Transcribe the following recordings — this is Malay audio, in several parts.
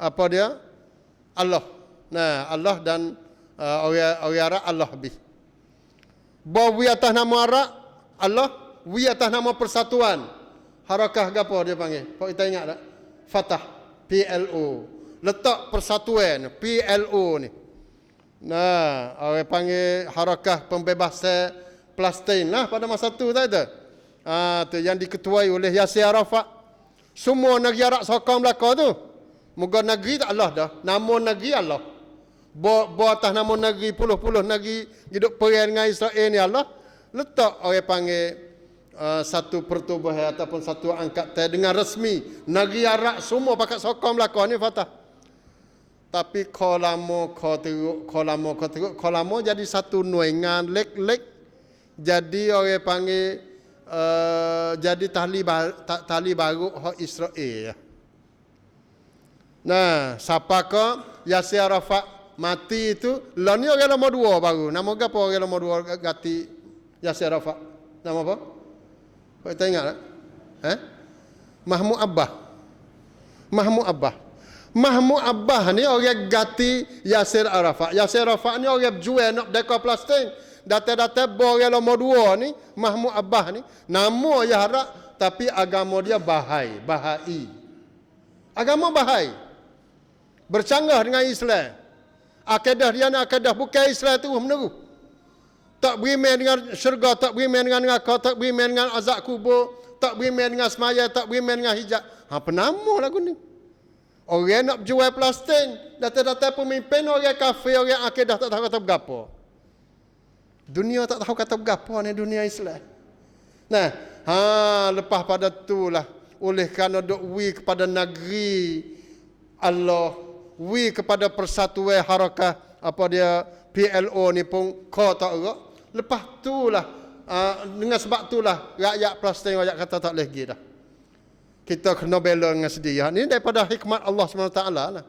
apa dia? Allah. Nah, Allah dan orang Arab Allah habis. Bawi atas nama Arab Allah, wi atas nama persatuan. Harakah gapo dia panggil? Kau kita ingat tak? Fatah, PLO. Letak persatuan PLO ni. Nah, orang panggil harakah pembebasan Palestin lah pada masa tu tak ada. Tu yang diketuai oleh Yasir Arafat. Semua negeri Arab sokong belaka tu. Moga negeri tak Allah dah. Nama negeri Allah. Atas nama negeri puluh-puluh negeri hidup perang dengan Israel ni Allah. Letak orang panggil satu pertubuhan ataupun satu angkatan dengan resmi. Negeri Arab semua pakat sokong belaka ni Fatah. Tapi kau lama jadi satu nuangan lek-lek. Jadi orang panggil jadi tali baru hak Israel. Nah, siapa ke Yasir Arafat mati itu, lah ni orang nombor 2 baru. Nama apa orang nombor 2 ganti Yasir Arafat? Nama apa? Kau tak ingat tak? Mahmud Abbas. Mahmud Abbas ni orang ganti Yasir Arafat. Yasir Arafat ni orang berjuang nak dekor Palestin. Data-data orang nombor 2 ni, Mahmud Abbas ni, nama ya harap tapi agama dia Bahai. Agama Bahai. Bercanggah dengan Islam. Akidah dia ni akidah bukan Islam tu meneru. Tak beriman dengan syurga, tak beriman dengan neraka, tak beriman dengan azab kubur, tak beriman dengan semaya, tak beriman dengan hijab. Penama lagu ni. Orang nak berjual Palestin, data-data pemimpin orang kafir, orang akidah tak tahu kata berapa. Dunia tak tahu kata berapa ni dunia Islam. Nah, lepas pada itulah oleh kerana duk wi kepada negeri Allah, wi kepada persatuan harakah apa dia PLO ni pun kau tak erak. Lepas itulah dengan sebab itulah rakyat Palestin rakyat kata tak boleh pergi dah. Kita kena bela dengan sedia. Ini daripada hikmat Allah SWT lah.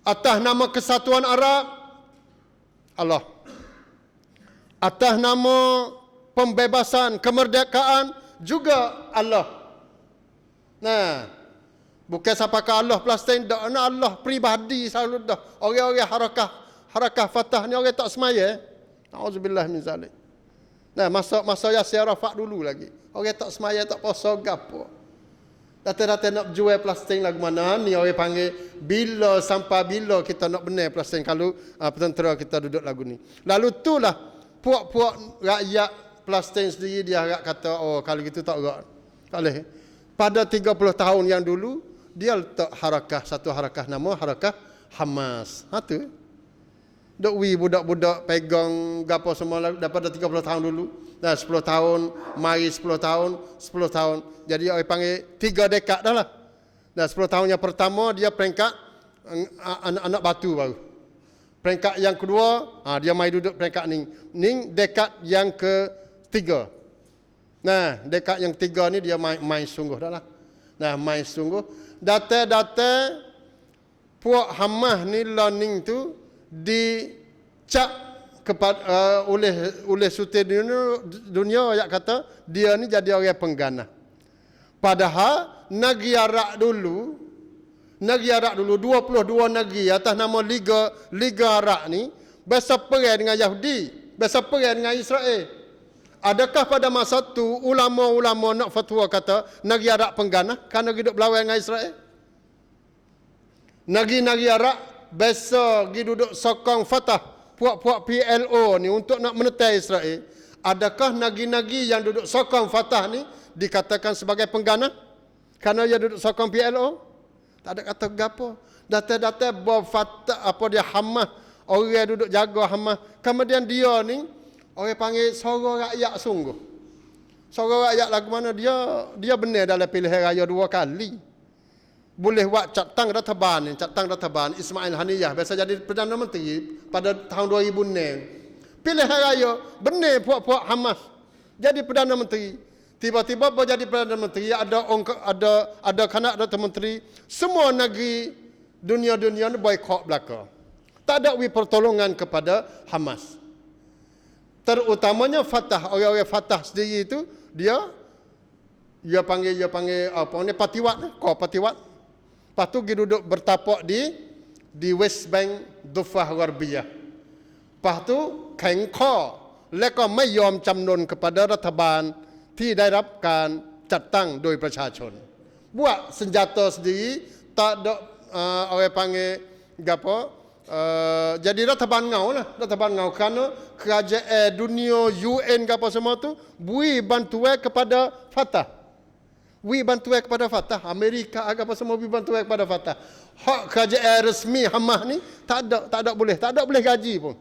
Atas nama kesatuan Arab Allah. Atas nama pembebasan, kemerdekaan juga Allah. Nah, bukan siapakah Allah Palestin, dak Allah pribadi selalu dah. Orang-orang harakah Fatah ni orang tak semaya. Auzubillah min zalik. Nah, masa Yasir Arafat dulu lagi. Orang tak semaya, tak puasa gapo. Data-data nak jual Palestin lagu mana ni orang panggil sampai bila kita nak benar Palestin kalau pentera kita duduk lagu ni. Lalu itulah puak-puak rakyat Palestin sendiri dia harap kata kalau gitu tak erat. Tak boleh. Pada 30 tahun yang dulu dia letak satu harakah nama harakah Hamas. Tu. Dok budak-budak pegang gapo semua daripada 30 tahun dulu. Dah 10 tahun, mari 10 tahun. Jadi orang panggil 3 dekad dah lah. Dah 10 tahun yang pertama dia peringkat anak batu baru. Peringkat yang kedua, dia mai duduk peringkat ni. Ni dekad yang ketiga. Nah, dekad yang ketiga ni dia main sungguh dah lah. Nah, main sungguh. Data-data puak Hamas ni learning tu dicap kepada oleh sute dunia yang kata dia ni jadi orang pengganah. Padahal negeri Arab dulu 22 negeri atas nama Liga Arab ni biasa perang dengan Yahudi, biasa perang dengan Israel. Adakah pada masa tu ulama-ulama nak fatwa kata negeri Arab pengganah kerana hidup berlawan dengan Israel? Negeri-negeri Arab biasa pergi duduk sokong Fatah, puak-puak PLO ni untuk nak menetai Israel. Adakah negeri-negeri yang duduk sokong Fatah ni dikatakan sebagai pengganah kerana dia duduk sokong PLO? Tak ada kata gapo. Data-data bahawa Fatah apa dia Hamas, orang duduk jaga Hamas. Kemudian dia ni orang panggil suara rakyat sungguh. Suara rakyat lagu mana dia benar dalam pilihan raya 2 kali. Boleh buat catang rataban Ismail Haniyah biasa jadi Perdana Menteri pada tahun 2006. Pilihan raya benar puak-puak Hamas jadi Perdana Menteri. Tiba-tiba jadi Perdana Menteri ada kanak Datuk Menteri, semua negeri dunia ni boikot belaka. Tak ada pertolongan kepada Hamas. Terutamanya Fatah, orang-orang Fatah sendiri itu dia panggil apa ni patiwat. Lepas tu pergi duduk bertapak di West Bank Dhofah Gharbiyah. Lepas tuแข็งข้อและก็ไม่ยอมจำนนkepadaรัฐบาลที่ได้รับการจัดตั้งโดยประชาชน Buat senjata sendiri, tak ada orang panggil gapo, jadi Rathabang ngau lah, Rathabang ngau kerana kerajaan dunia UN gapo semua tu beri bantuan kepada Fatah. Beri bantuan kepada Fatah, Amerika gapo semua beri bantuan kepada Fatah. Hak kerajaan resmi Hamas ni tak ada boleh gaji pun.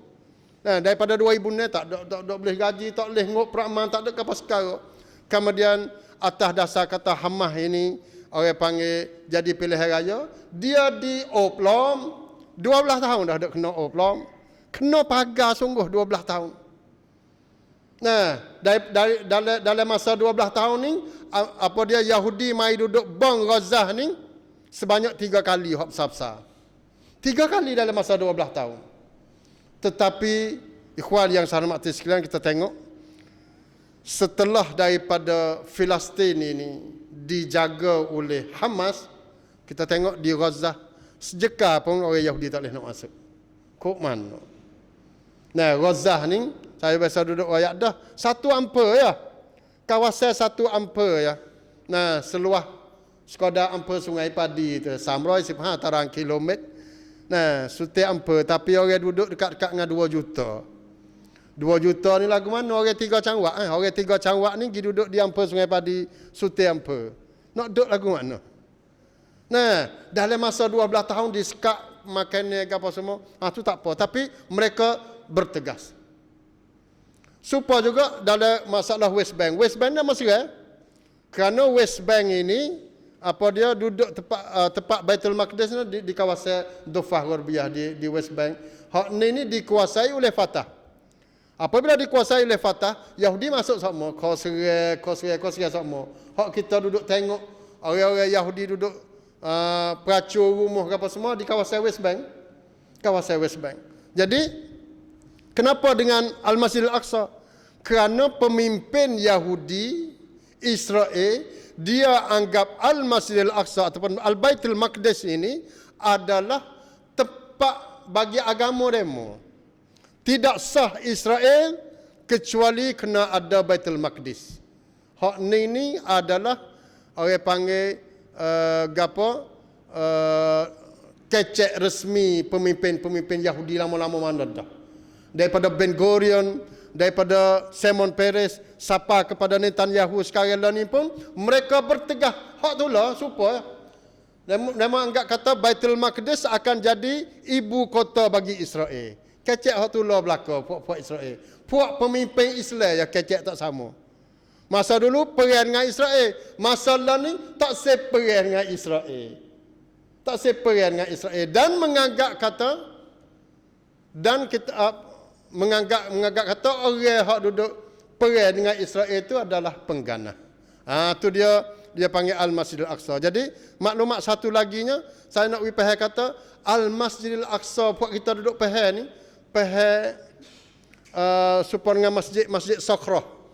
Nah, daripada 2000 ni tak ada boleh gaji, tak boleh ngok peraman, tak ada apa sekarang. Kemudian atas dasar kata Hamas ini orang panggil jadi pilihan raya, dia dioplom 12 tahun dah ada kena oplom, kena pagar sungguh 12 tahun. Nah, dalam masa 12 tahun ni apa dia Yahudi mai duduk bang Gaza ni sebanyak 3 kali hak besar-besar. 3 kali dalam masa 12 tahun. Tetapi ikhwan yang saya hormati sekalian, kita tengok setelah daripada Filistin ini dijaga oleh Hamas, kita tengok di Gaza sejeka pun orang Yahudi tak boleh nak masuk. Kok mana? Nah, Gaza ni saya biasa duduk ayat dah 1 ampere ya. Kawasan 1 ampere ya. Nah, seluas sekadar ampere Sungai Padi tu 315 tarang kilometer. Nah, sutai ampere tapi orang duduk dekat-dekat dengan 2 juta. 2 juta ni lagu mana orang 3 cangwak orang 3 cangwak ni pergi duduk di ampere Sungai Padi sutai ampere. Nak duduk lagu mana? Nah, dalam masa 12 tahun disekak makannya apa semua, tu tak apa. Tapi mereka bertegas. Supaya juga dalam masalah West Bank. West Bank dah masih kerana West Bank ini apa dia duduk tepat Baitul Maqdis di kawasan Dhofah Gharbiyah di West Bank. Hak ni dikuasai oleh Fatah. Apabila dikuasai oleh Fatah, Yahudi masuk semua, kau serai semua. Hak kita duduk tengok orang-orang Yahudi duduk peracur rumah apa semua di kawasan West Bank. Kawasan West Bank. Jadi kenapa dengan Al-Masjid Al-Aqsa? Kerana pemimpin Yahudi Israel dia anggap Al-Masjid Al-Aqsa ataupun Al-Baitul Maqdis ini adalah tempat bagi agama demo. Tidak sah Israel kecuali kena ada Baitul Maqdis. Hak ni adalah orang panggil kecek resmi pemimpin Yahudi lama-lama mana dah. Daripada Ben Gurion, daripada Simon Peres, sapa kepada Netanyahu sekarang ni pun mereka bertegah hak tu lah supaya memang anggap kata Baitul Maqdis akan jadi ibu kota bagi Israel. Kecek hak tu lah belaka puak Israel. Puak pemimpin Islam yang kecek tak sama. Masa dulu perang dengan Israel, masa ni tak seperang dengan Israel. Tak seperang dengan Israel dan menganggap kata dan kita menganggap kata orang hak duduk perang dengan Israel itu adalah pengganah. Tu dia panggil Al-Masjid Al-Aqsa. Jadi maklumat satu laginya saya nak faham kata Al-Masjid Al-Aqsa puak kita duduk faham ni supaya dengan Masjid Sakrah.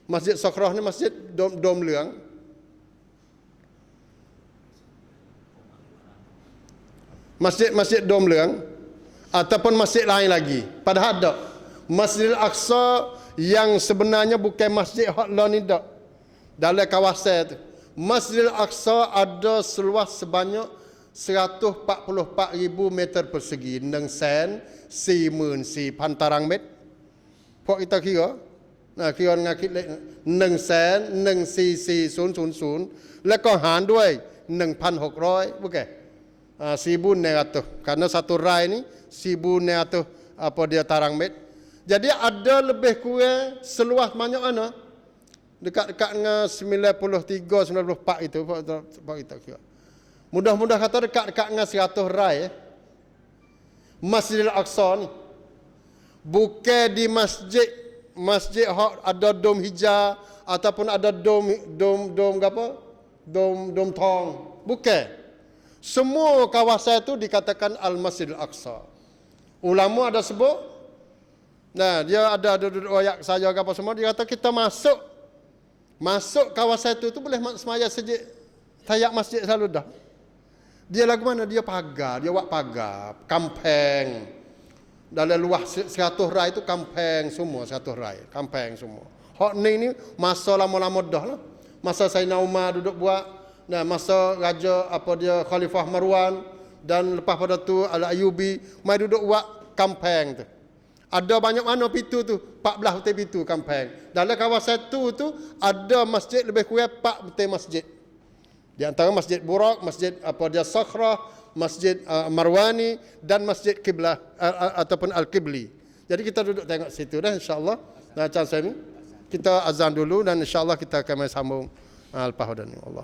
Masjid Sakrah ni masjid dom leang. Masjid dom leang ataupun masjid lain lagi. Padahal ada Masjid Al-Aqsa yang sebenarnya bukan masjid hak lah ni dak. Dalam kawasan tu. Masjid Al-Aqsa ada seluas sebanyak 144,000 meter persegi. Neng sen 40,000 tarang meter. Pok kita kira. Nah, kira dengan kita neng sen, neng 4,000 แล้วก็หารด้วย 1,600 bukan? 1,900. Karena satu rai ni 1,900 apa dia tarang meter. Jadi ada lebih kurang seluas banyak mana? Dekat-dekat dengan 93, 94 itu Pak kita kira. Mudah-mudah kata dekat-dekat dengan 100 rai Masjid Al-Aqsa ni. Bukan di masjid hak ada dom hijau ataupun ada dom apa? Dom tong. Bukan. Semua kawasan itu dikatakan Al-Masjid Al-Aqsa. Ulama ada sebut. Nah, dia ada duduk ayat saya apa semua dia kata kita masuk kawasan itu boleh semaya sejak tayak masjid selalu dah. Dia lagu mana? Dia pagar, dia buat pagar, kampeng. Dalam luas 100 rai itu kampeng semua, 100 rai, kampeng semua. Hak ni masa lama-lama dah lah. Masa Sayyidina Umar duduk buat, dan masa raja apa dia Khalifah Marwan, dan lepas pada tu Al-Ayyubi mai duduk buat kampeng tu. Ada banyak mana pintu tu? 14 betul pintu kampeng. Dalam kawasan tu ada masjid lebih kurang 4 betul masjid. Di antara Masjid Burak, Masjid apa dia Sakhrah, Masjid Marwani dan Masjid Qiblah ataupun Al-Qibli. Jadi kita duduk tengok situ dah insya-Allah. Macam saya ni kita azan dulu dan insya-Allah kita akan sambung lepas pada ni. Allah.